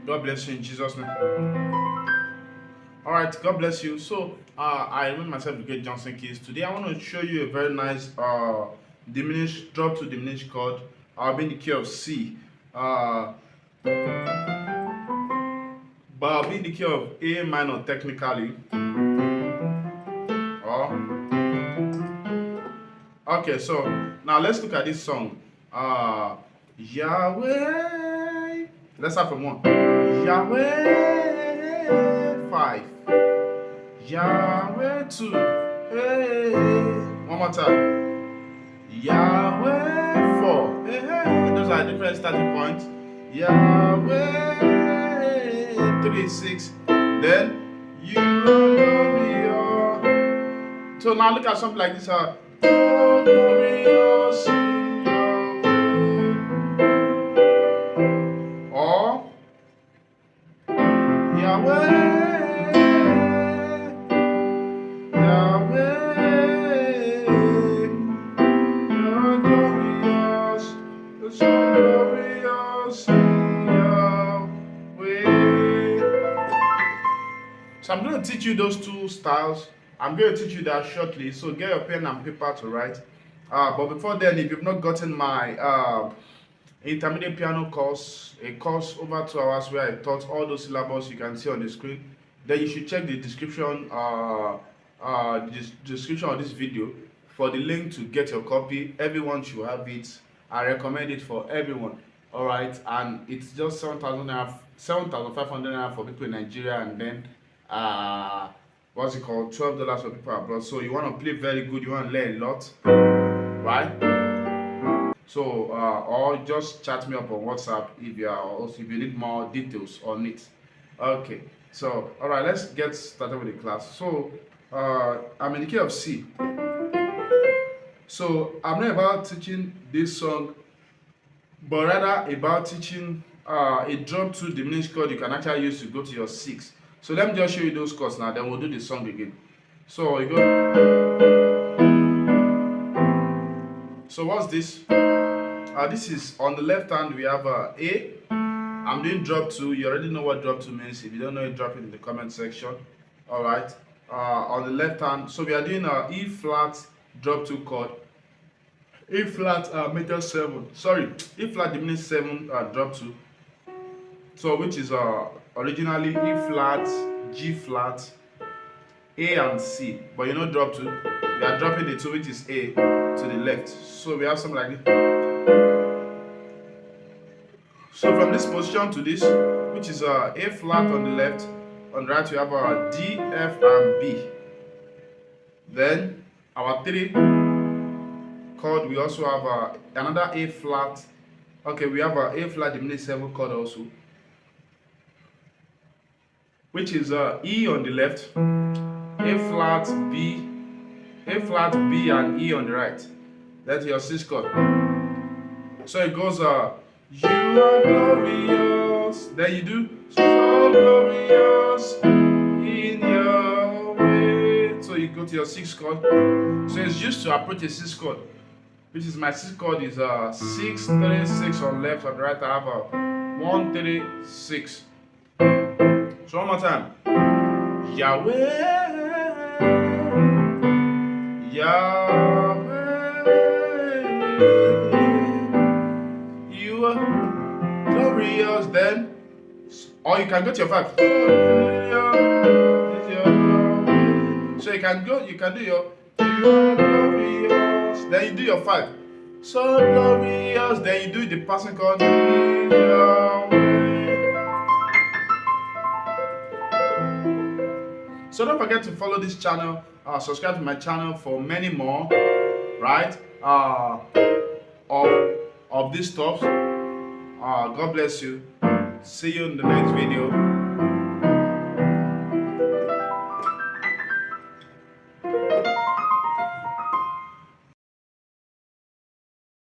God bless you in Jesus' name. All right, God bless you. So, I remember myself the great Johnsonkeyz. Today, I want to show you a very nice diminished drop to diminished chord. I'll be in the key of C, but I'll be in the key of A minor technically. Okay, so now let's look at this song. Yahweh. Let's start from one. Yahweh 5. Yahweh 2. Hey. One more time. Yahweh 4. Hey, hey. Those are different starting points. Yahweh 3, 6. Then you are glorious. So now look at something like this. Glorious in Yahweh. Or Yahweh, Yahweh, you're glorious, you're so glorious in Yahweh. So I'm going to teach you those two styles. I'm going to teach you that shortly, so get your pen and paper to write. But before then, if you've not gotten my intermediate piano course, a course over 2 hours where I taught all those syllables you can see on the screen, then you should check the description of this video for the link to get your copy. Everyone should have it. I recommend it for everyone. All right, and it's just 7,500 naira for people in Nigeria, and then what's it called, $12 for people abroad. So you want to play very good, you want to learn a lot, right? So or just chat me up on WhatsApp if you need more details on it. Okay, so all right, let's get started with the class. So I'm in the key of C. So I'm not about teaching this song, but rather about teaching a drop to diminished chord you can actually use to go to your 6. So let me just show you those chords now, then we'll do the song again. So you go. So what's this? This is on the left hand, we have A. I'm doing drop 2. You already know what drop 2 means. If you don't know it, drop it in the comment section. All right. On the left hand, so we are doing E flat drop 2 chord. E flat major 7. Sorry, E flat diminished 7 drop 2. So which is originally E flat, G flat, A and C. But you know drop 2. We are dropping the 2, which is A, to the left. So we have something like this. So from this position to this, which is A flat on the left, on the right we have our D, F, and B. Then our 3 chord, we also have another A flat. Okay, we have A flat diminished 7 chord also, which is E on the left, A flat, B, and E on the right. That's your 6 chord. So it goes you are glorious. Then you do so glorious in your way. So you go to your 6 chord. So it's used to approach a 6 chord, which is my 6 chord is 6, 3, 6 on left. On the right I have 1, 3, 6. So one more time. Yahweh, Yahweh, you are glorious. Then, or you can go to your 5. So you can do your you are glorious. Then you do your 5. So glorious. Then you do the passing chord. So don't forget to follow this channel, subscribe to my channel for many more, right? Of this stuff. God bless you. See you in the next video.